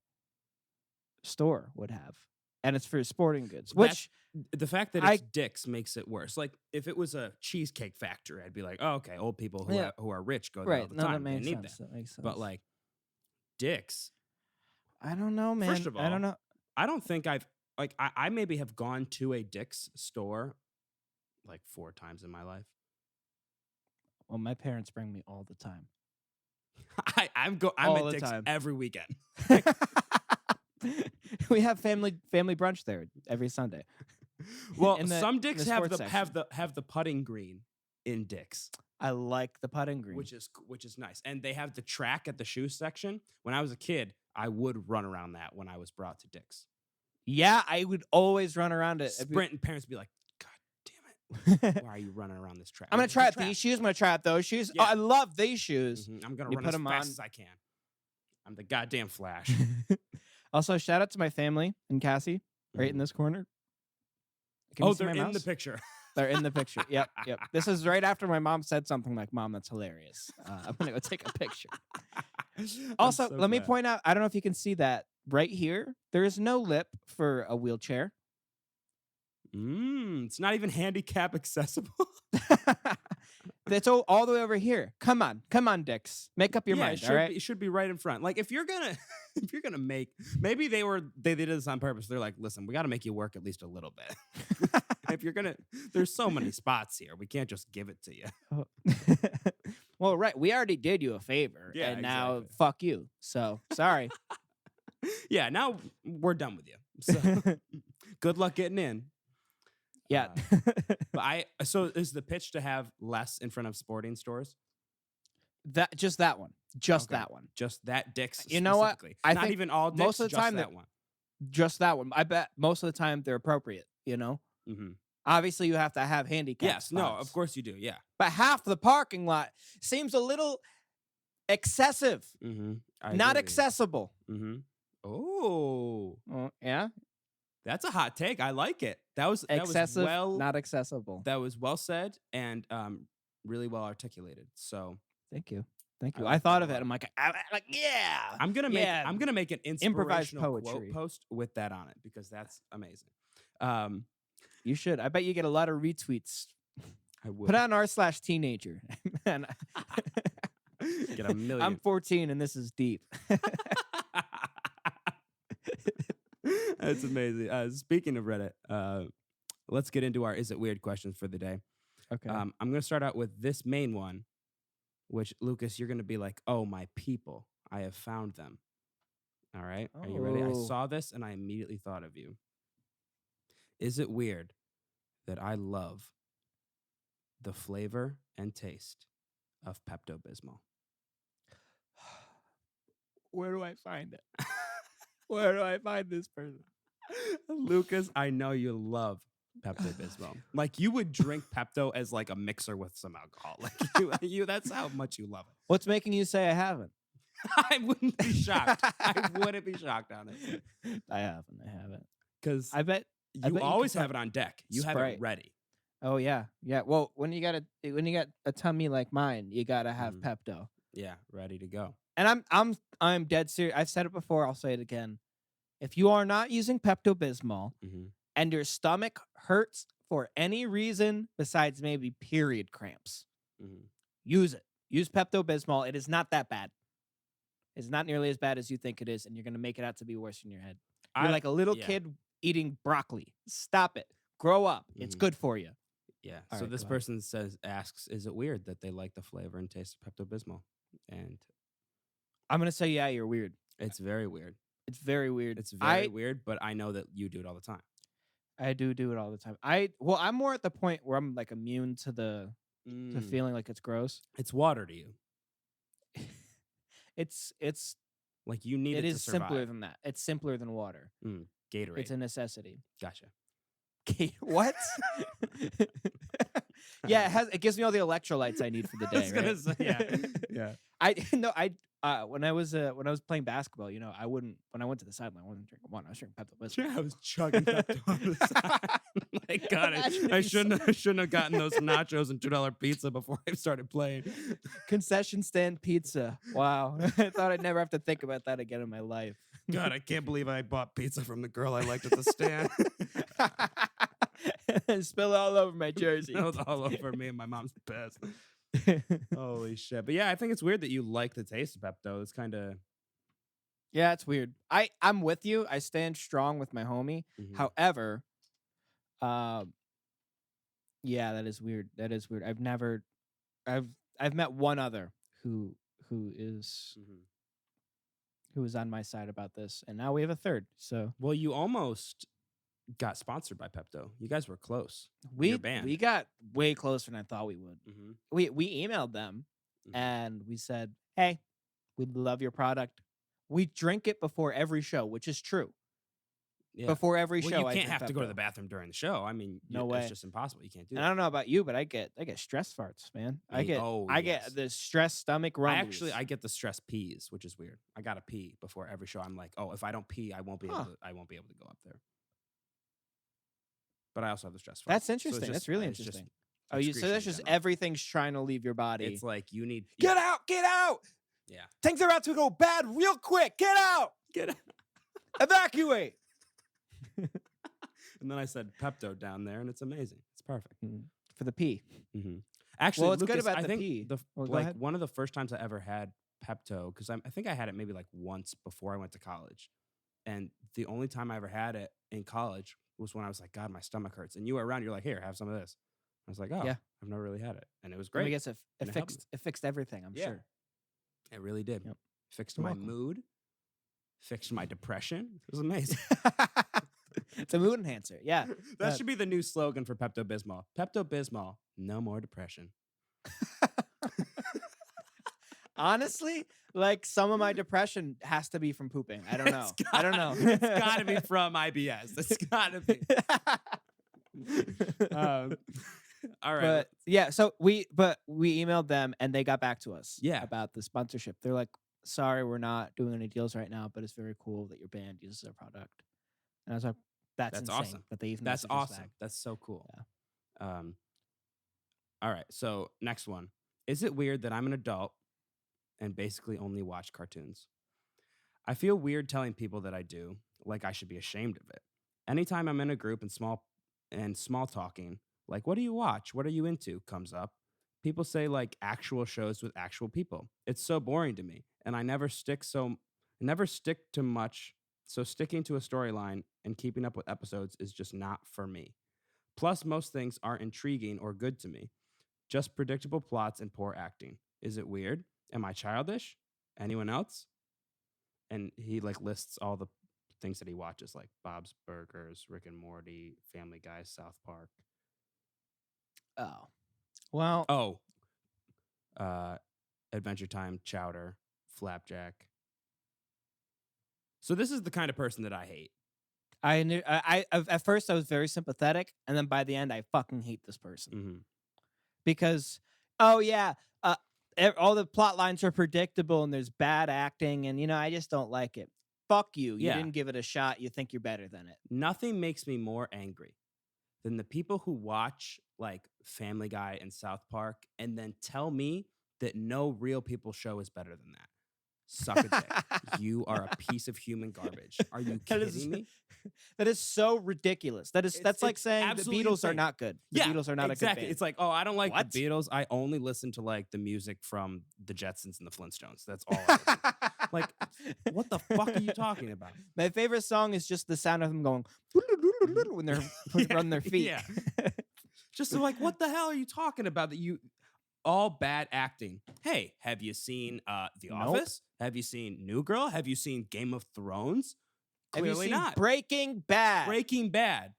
store would have, and it's for sporting goods. Which The fact that it's Dick's makes it worse. Like if it was a cheesecake factory, I'd be like, oh, okay, old people who are rich go there all the no, time. that They makes need sense. that. That makes sense. But like Dick's, I don't know, man. First of all, I don't know. I don't think I maybe have gone to a Dick's store like 4 times in my life. Well, my parents bring me all the time. I'm All at the Dick's time. every weekend. We have family brunch there every Sunday. Well, In the- some in Dick's the have sports have the putting green in Dick's, I like the putting green. which is nice, and they have the track at the shoe section. When I was a kid, I would run around that when I was brought to Dick's. Yeah, I would always run around it. Sprint, and parents would be like, "God damn it, why are you running around this track?" I'm gonna It's a try out track. these shoes. I'm gonna try out those shoes. Yeah. Oh, I love these shoes. I'm gonna You run put as 'em fast on. as I can. I'm the goddamn Flash. Also, shout out to my family and Cassie, right in Mhm. this corner. Can you see They're my in the mouse? picture. They're in the picture. Yep. This is right after my mom said something like, "Mom, that's hilarious." I'm gonna go take a picture. Also, let me point out. I don't know if you can see that right here. There is no lip for a wheelchair. It's not even handicap accessible. That's all the way over here. Come on, Dix. Make up your mind. All right. It should be right in front. Like if you're gonna make, maybe they did this on purpose. They're like, listen, we got to make you work at least a little bit. If you're gonna, there's so many spots here. We can't just give it to you. Well, right. We already did you a favor, Yeah, and now exactly. fuck you. So sorry. Yeah, now we're done with you. So good luck getting in. Yeah. But so is the pitch to have less in front of sporting stores? that one. Just Okay. that one. Just that Dick's. You know what? Specifically. I Not think even all Dick's. most of the just time that one. Just that one. I bet most of the time they're appropriate. You know. Mm-hmm. Obviously, you have to have handicap. Yes. No. spots. Of course you do. Yeah. But half the parking lot seems a little excessive. Mm-hmm. Not accessible. Mm-hmm. Oh, Yeah. that's a hot take. I like it. That was Excessive, well. not accessible. That was well said and really well articulated. So Thank you. Thank I you. like I thought that of a it. lot. I'm like, yeah. I'm gonna make an Improvised inspirational poetry. quote post with that on it because that's amazing. You should. I bet you get a lot of retweets. I would Put on r/teenager. And get a million. I'm 14 and this is deep. That's amazing. Speaking of Reddit, let's get into our Is It Weird questions for the day. Okay. I'm going to start out with this main one, which, Lucas, you're going to be like, oh, my people, I have found them. All right. Are you ready? I Oh. saw this and I immediately thought of you. Is it weird that I love the flavor and taste of Pepto-Bismol? Where do I find it? Where do I find this person? Lucas, I know you love Pepto-Bismol. Like you would drink Pepto as like a mixer with some alcohol. Like you that's how much you love it. What's making you say I haven't? I wouldn't be shocked. I wouldn't be shocked on it. I haven't. Because I bet you you always could have it on deck. You have Sprite. it ready. Oh yeah. Well, when you got a tummy like mine, you gotta have Pepto. Yeah, ready to go. And I'm dead serious. I've said it before. I'll say it again. If you are not using Pepto-Bismol and your stomach hurts for any reason besides maybe period cramps, use it. Use Pepto-Bismol. It is not that bad. It's not nearly as bad as you think it is, and you're gonna make it out to be worse in your head. You're like a little kid eating broccoli. Stop it. Grow up. It's good for you. Yeah. All So right, this go ahead. person asks, is it weird that they like the flavor and taste of Pepto Bismol? And I'm gonna say, yeah, you're weird. it's very weird. It's very weird. It's very weird, but I know that you do it all the time. I do it all the time. I'm more at the point where I'm like immune to the to feeling like it's gross. It's water to you. It's Like you need it it to is simpler survive. than that. It's simpler than water. Gatorade. It's a necessity. Gotcha. What? Yeah, it gives me all the electrolytes I need for the I was day. gonna Right? say, yeah. When I was playing basketball, when I went to the sideline, I wasn't drinking water. I was drinking Pepto Bismol. I was chugging Pepto on the side. Like, God, I shouldn't have gotten those nachos and $2 pizza before I started playing. Concession stand pizza. Wow. I thought I'd never have to think about that again in my life. God, I can't believe I bought pizza from the girl I liked at the stand. Spill it all over my jersey. That was all over me and my mom's pissed. Holy shit. But yeah, I think it's weird that you like the taste of Pepto. It's kind of... Yeah, it's weird. I'm with you. I stand strong with my homie. However, yeah, that is weird. That is weird. I've met one other who is on my side about this, and now we have a third. So Well, you almost got sponsored by Pepto. You guys were close. we band. we got way closer than I thought we would. We emailed them and we said, "Hey, we love your product. We drink it before every show," which is true. Yeah. Before every Well, show, you I can't drink have to go to Pepto. the bathroom during the show. I mean, No way. It's just impossible. You can't do And that. I don't know about you, but I get stress farts, man. I get yes. the stress stomach rumbles. I get the stress pees, which is weird. I gotta pee before every show. I'm like, oh, if I don't pee, I won't be able to go up there. But I also have the stress farts. That's So interesting. That's really it's just interesting. So that's just excruciating. everything's trying to leave your body. It's like you need Get out! Yeah. Things are about to go bad real quick. Get out! Evacuate! And then I said Pepto down there, and it's amazing. It's perfect. For the pee. Actually, what's good Lucas, about I the think pee? one of the first times I ever had Pepto, because I think I had it maybe like once before I went to college, and the only time I ever had it in college was when I was like, God, my stomach hurts, and you were around. You're like, here, have some of this. I was like, oh, Yeah. I've never really had it, and it was I great. guess it fixed everything. I'm sure. It really did. Yep. Fixed You're my welcome. mood, fixed my depression. It was amazing. It's a mood enhancer. Yeah. That should be the new slogan for Pepto Bismol. Pepto Bismol, no more depression. Honestly, like some of my depression has to be from pooping. I don't know. I don't know. It's got to be from IBS. It's got to be. All right. But yeah, so we emailed them and they got back to us. Yeah. About the sponsorship. They're like, sorry, we're not doing any deals right now, but it's very cool that your band uses our product. And I was like, that's insane. awesome. That they even That's messaged us awesome. back. That's so cool. Yeah. All right. So next one. Is it weird that I'm an adult and basically only watch cartoons? I feel weird telling people that I do, like I should be ashamed of it. Anytime I'm in a group and small talking, like, what do you watch? What are you into? Comes up. People say like actual shows with actual people. It's so boring to me. And I never stick to much. So sticking to a storyline and keeping up with episodes is just not for me. Plus, most things aren't intriguing or good to me. Just predictable plots and poor acting. Is it weird? Am I childish? Anyone else? And he like lists all the things that he watches, like Bob's Burgers, Rick and Morty, Family Guy, South Park. Oh. Well. Adventure Time, Chowder, Flapjack. So this is the kind of person that I hate. I knew at first I was very sympathetic, and then by the end I fucking hate this person. Because all the plot lines are predictable and there's bad acting, and I just don't like it. Fuck you. You didn't give it a shot. You think you're better than it. Nothing makes me more angry than the people who watch like Family Guy and South Park and then tell me that no real people show is better than that. Suck a dick. You are a piece of human garbage. Are you kidding me? That is so ridiculous. That's like saying the Beatles insane. are not good. The Beatles are not exactly. a good band. It's like, oh, I don't like the Beatles. I only listen to like the music from the Jetsons and the Flintstones. That's all I listen to. Like, what the fuck are you talking about? My favorite song is just the sound of them going when they're running their feet. Yeah. Just like, what the hell are you talking about? That you all bad acting. Hey, have you seen The Nope. Office? Have you seen New Girl? Have you seen Game of Thrones? Have you Clearly seen not. Breaking Bad? Breaking Bad,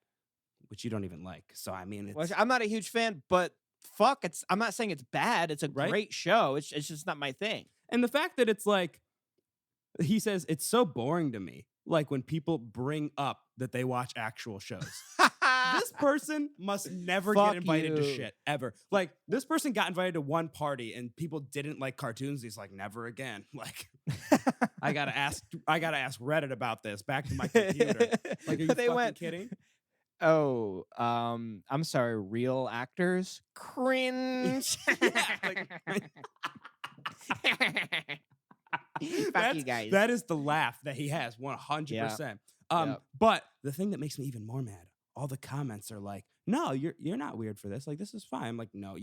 which you don't even like. So I mean, Which it's I'm not a huge fan, but fuck, I'm not saying it's bad. It's a right. great show. It's just not my thing. And the fact that it's like, he says, it's so boring to me. Like when people bring up that they watch actual shows. This person must never Fuck get invited to you. shit ever. Like this person got invited to one party and people didn't like cartoons. He's like, never again. Like I gotta ask Reddit about this. Back to my computer. Like, are you fucking kidding? Oh, I'm sorry, real actors? Cringe. Yeah, like, Fuck you guys. That is the laugh that he has, 100%. Yep. But the thing that makes me even more mad, all the comments are like, no, you're not weird for this. Like, this is fine. I'm like, no,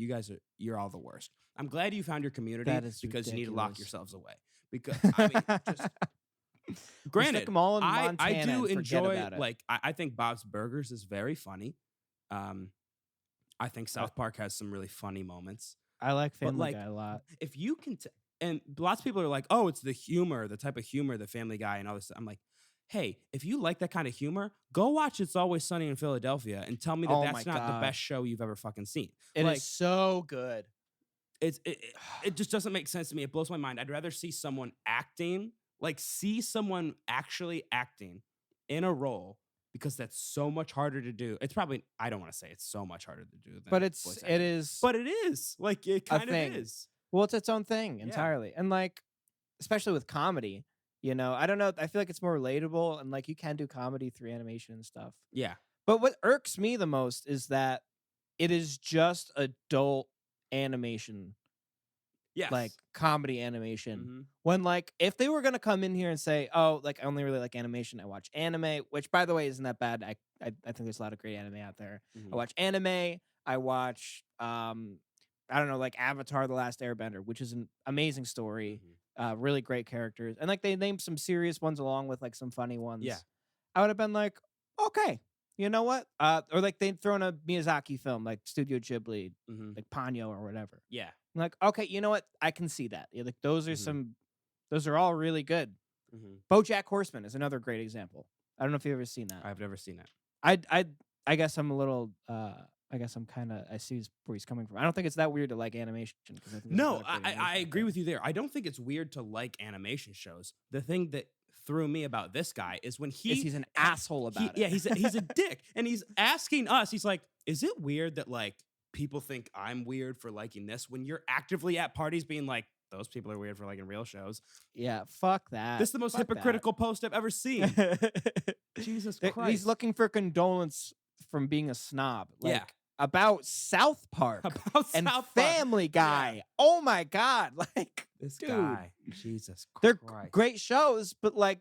you're all the worst. I'm glad you found your community That is because you need to lock ridiculous. yourselves away. Because I mean, just granted, Stick 'em all in I Montana do and forget enjoy about it. like I think Bob's Burgers is very funny. I think South Park has some really funny moments. I like But Family like, Guy a lot. if you can, and lots of people are like, oh, it's the humor, the type of humor, the Family Guy, and all this. I'm like, hey, if you like that kind of humor, go watch It's Always Sunny in Philadelphia and tell me that Oh that's my not the God. best show you've ever fucking seen. It is Like, so good. it just doesn't make sense to me. It blows my mind. I'd rather see someone acting, like see someone actually acting in a role, because that's so much harder to do. It's probably, I don't want to say it's so much harder to do than But voice acting. it is. But it is. Like, it kind of thing. is. Well, it's its own thing Yeah. entirely. And like, especially with comedy, you know, I don't know. I feel like it's more relatable and like you can do comedy through animation and stuff. Yeah. But what irks me the most is that it is just adult animation, Yes. like comedy animation. Mhm. When like, if they were going to come in here and say, oh, like I only really like animation, I watch anime, which by the way, isn't that bad. I think there's a lot of great anime out there. Mhm. I watch anime. I watch, I don't know, like Avatar: The Last Airbender, which is an amazing story, really great characters, and like they named some serious ones along with like some funny ones. Yeah. I would have been like, okay, you know what? Or like they'd thrown a Miyazaki film like Studio Ghibli, Mhm. like Ponyo or whatever. Yeah. I'm like, okay, you know what? I can see that. Yeah, like those are those are all really good. Mhm. BoJack Horseman is another great example. I don't know if you've ever seen that. I've never seen it. I guess I'm a little. I guess I'm kind of. I see where he's coming from. I don't think it's that weird to like animation because I think there's a No, lot of great animation I out agree there. with you there. I don't think it's weird to like animation shows. The thing that threw me about this guy is when He's an asshole about it. Yeah, he's a dick, and he's asking us. He's like, "Is it weird that like people think I'm weird for liking this?" When you're actively at parties being like, "Those people are weird for liking real shows." Yeah, fuck that. This is the most Fuck that. hypocritical post I've ever seen. Jesus Christ! He's looking for condolence from being a snob. Like, Yeah. about South Park About and South Park. Family Guy. Oh my God! Like, This dude, guy, Jesus they're Christ! great shows, but like,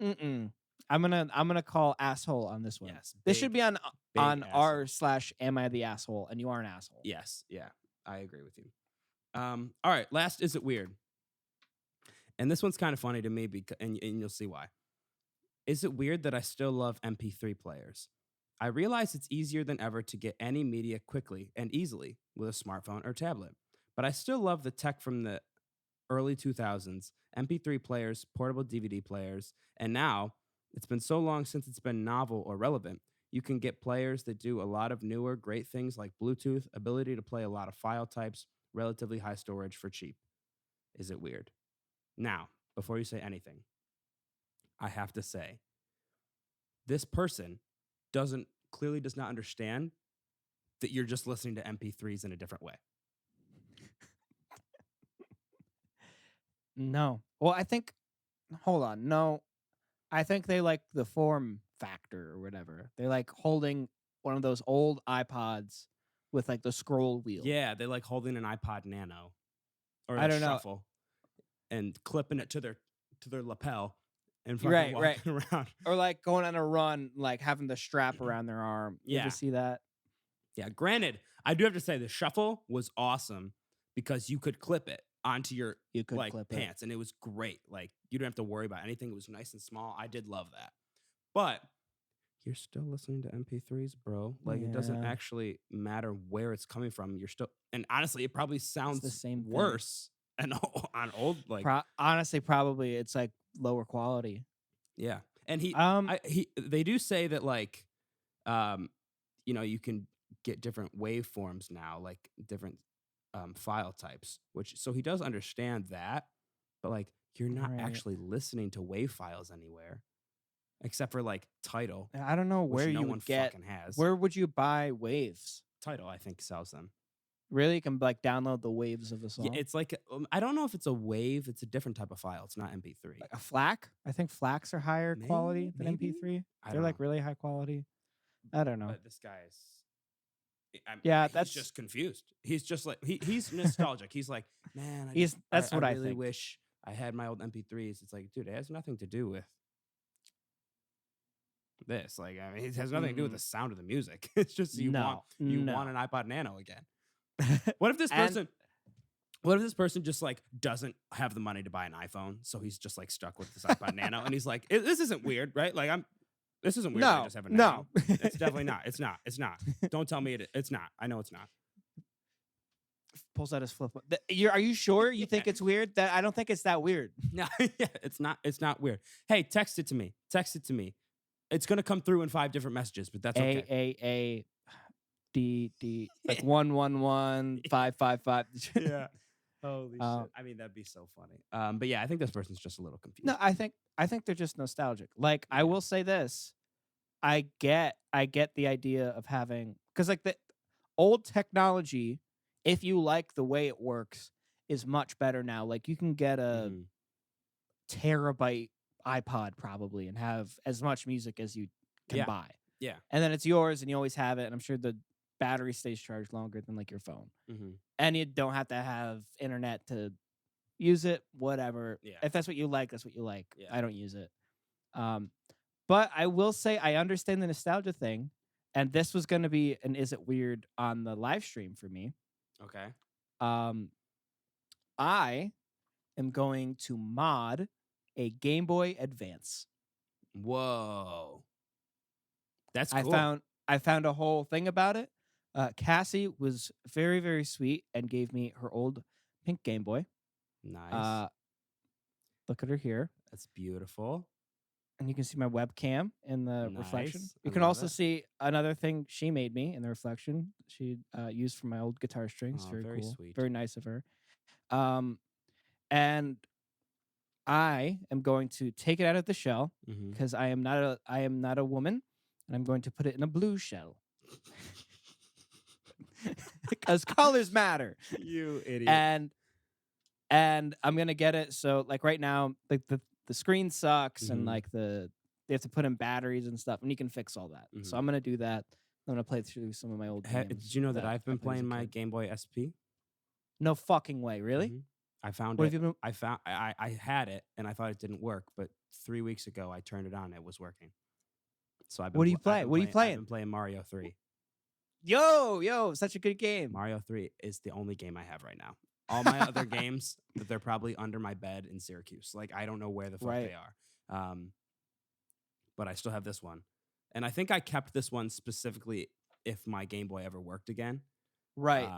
I'm gonna call asshole on this one. Yes, This should be on big r/am I the asshole, and you are an asshole. Yes, yeah, I agree with you. All right, last, is it weird? And this one's kind of funny to me because, and you'll see why. Is it weird that I still love MP3 players? I realize it's easier than ever to get any media quickly and easily with a smartphone or tablet, but I still love the tech from the early 2000s, MP3 players, portable DVD players, and now it's been so long since it's been novel or relevant. You can get players that do a lot of newer, great things like Bluetooth, ability to play a lot of file types, relatively high storage for cheap. Is it weird? Now, before you say anything, I have to say, this person clearly does not understand that you're just listening to MP3s in a different way. No. Well, I think. Hold on. No, I think they like the form factor or whatever. They like holding one of those old iPods with like the scroll wheel. Yeah, they like holding an iPod Nano or I a don't know. Shuffle and clipping it to their lapel and fucking Right, walking around. Or like going on a run, like having the strap around their arm. You Yeah. ever see that? Yeah, granted, I do have to say the Shuffle was awesome because you could clip it onto your You could like clip it. pants, and it was great. Like you don't have to worry about anything. It was nice and small. I did love that. But you're still listening to MP3s, bro. Like it doesn't Yeah, actually matter where it's coming from. You're still, and honestly, it probably it's the sounds same thing. worse and on old like Honestly, probably it's like lower quality. yeah. And Um, they do say that like um you can get different waveforms now, like different file types, which so he does understand that, but like you're not right. actually listening to wave files anywhere except for like Tidal, I don't know which where no you one would get. fucking has. Where would you buy waves? Tidal, I think, sells them. Really, you can like download the waves of a Yeah, song. it's like I don't know if it's a wave. It's a different type of file. It's not MP3. Like a FLAC. I think FLACs are higher quality than Maybe MP3. I They're don't like know. really high quality. I don't know. But this guy is. Yeah, He's that's just confused. He's just like he's nostalgic. He's like, man, that's what I I really think. wish I had my old MP3s. It's like, dude, it has nothing to do with this. Like, I mean, it has nothing to do with the sound of the music. It's just you want an iPod Nano again. What if this person? What if this person just like doesn't have the money to buy an iPhone, so he's just like stuck with this iPod Nano, and he's like, this isn't weird, right? Like this isn't weird. I just have a Nano. It's definitely not. It's not. It's not. Don't tell me it's not. I know it's not. Pulls out his flip. Are you sure you think it's weird? That I don't think it's that weird. No, yeah, it's not. It's not weird. Hey, text it to me. Text it to me. It's gonna come through in 5 different messages, but that's okay. A D like 111-555. Yeah. Holy shit. I mean, that'd be so funny. But yeah, I think this person's just a little confused. No, I think they're just nostalgic. Like I will say this, I get the idea of having, because like the old technology, if you like the way it works, is much better now. Like you can get a terabyte iPod probably and have as much music as you can buy. Yeah. And then it's yours and you always have it. And I'm sure the battery stays charged longer than like your phone. And you don't have to have internet to use it, whatever. Yeah. If that's what you like, that's what you like. Yeah. I don't use it. But I will say I understand the nostalgia thing. And this was going to be an Is It Weird on the live stream for me. Okay. I am going to mod a Game Boy Advance. Whoa. That's cool. I found a whole thing about it. Cassie was very, very sweet and gave me her old pink Game Boy. Nice. Look at her here. That's beautiful. And you can see my webcam in the reflection. You I can love also it. see another thing she made me in the reflection. She used for my old guitar strings. Oh, very cool. sweet. Very nice of her. And I am going to take it out of the shell because I am not a woman, and I'm going to put it in a blue shell. Because colors matter. You idiot. And I'm gonna get it. So like right now, like the screen sucks and like they have to put in batteries and stuff, and you can fix all that. So I'm gonna do that. I'm gonna play through some of my old games. Did you know that I've been playing my Game Boy SP? No fucking way, really? I found What it. have you been? I had it and I thought it didn't work, but 3 weeks ago I turned it on and it was working. So I've been What do you play? What are you playing? I've been playing Mario 3. Yo, such a good game. Mario 3 is the only game I have right now. All my other games, they're probably under my bed in Syracuse. Like I don't know where the fuck they are. But I still have this one. And I think I kept this one specifically if my Game Boy ever worked again. Right.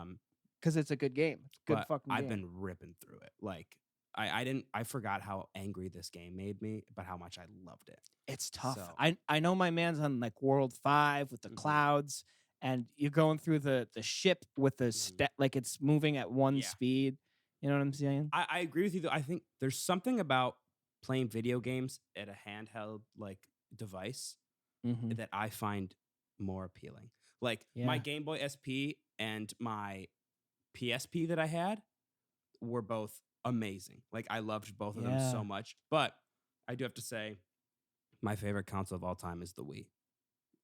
Because it's a good game. Good fucking game. I've been ripping through it. Like I forgot how angry this game made me, but how much I loved it. It's tough. So, I know my man's on like World 5 with the clouds, and you're going through the ship with the like it's moving at one speed. You know what I'm saying? I agree with you though. I think there's something about playing video games at a handheld like device that I find more appealing. Like my Game Boy SP and my PSP that I had were both amazing. Like I loved both of them so much. But I do have to say, my favorite console of all time is the Wii.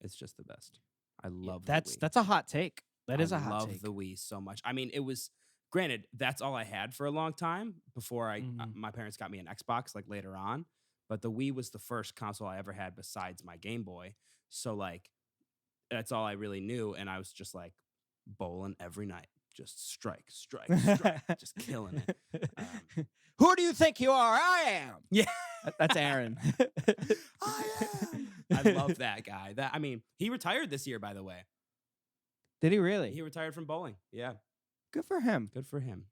It's just the best. I love the Wii. That's a hot take. That is a hot take. I love the Wii so much. I mean, it was granted that's all I had for a long time before my parents got me an Xbox like later on. But the Wii was the first console I ever had besides my Game Boy. So like that's all I really knew, and I was just like bowling every night. Just strike, just killing it. Who do you think you are? I am. Yeah, That's Aaron. I am. I love that guy. I mean, he retired this year, by the way. Did he really? He retired from bowling. Yeah, Good for him. good for him.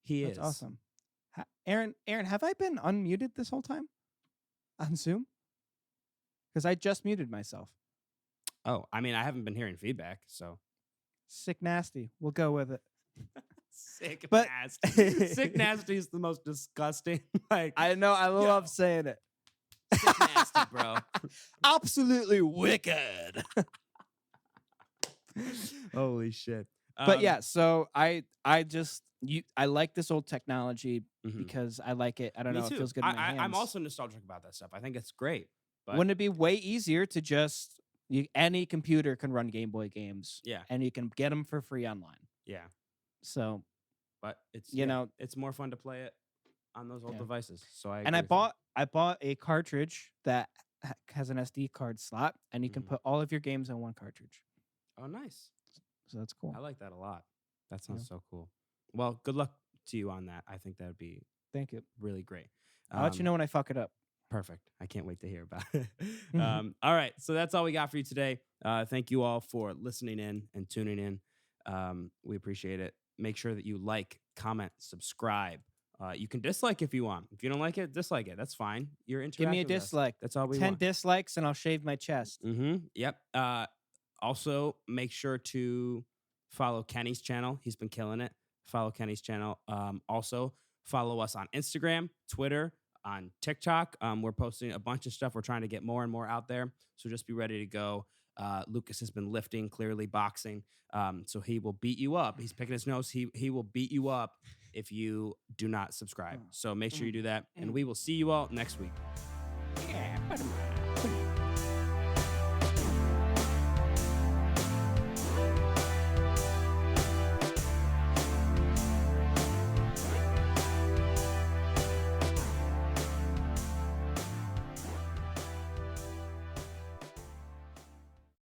He That's is awesome. Aaron, have I been unmuted this whole time on Zoom? Because I just muted myself. Oh, I mean, I haven't been hearing feedback, so Sick nasty. We'll go with it. sick But- nasty. Sick nasty is the most disgusting. Like I know. I love saying it. sick nasty, bro. Absolutely wicked. Holy shit. But yeah, so I like this old technology Mhm. because I like it. I don't Me know. too. It feels good in my hands. I'm also nostalgic about that stuff. I think it's great. But Wouldn't it be way easier to just any computer can run Game Boy games? Yeah. And you can get them for free online. yeah, So but it's You know- it's more fun to play it on those old Yeah. devices. So I and agree with you. I bought a cartridge that has an SD card slot, and you can Mhm. put all of your games on one cartridge. Oh, nice. So that's cool. I like that a lot. That sounds Yeah. so cool. Well, good luck to you on that. I think that would be Thank you. really great. I'll let you know when I fuck it up. Perfect. I can't wait to hear about it. All right. So that's all we got for you today. Thank you all for listening in and tuning in. We appreciate it. Make sure that you like, comment, subscribe. You can dislike if you want. If you don't like it, dislike it. That's fine. You're Give me a interacting with us. dislike. That's all we 10 want. dislikes, and I'll shave my chest. Yep. Also, make sure to follow Kenny's channel. He's been killing it. Follow Kenny's channel. Also, follow us on Instagram, Twitter, on TikTok. We're posting a bunch of stuff. We're trying to get more and more out there. So just be ready to go. Lucas has been lifting, clearly boxing. So he will beat you up. He's picking his nose. He will beat you up if you do not subscribe. So make sure you do that. And we will see you all next week. Yeah,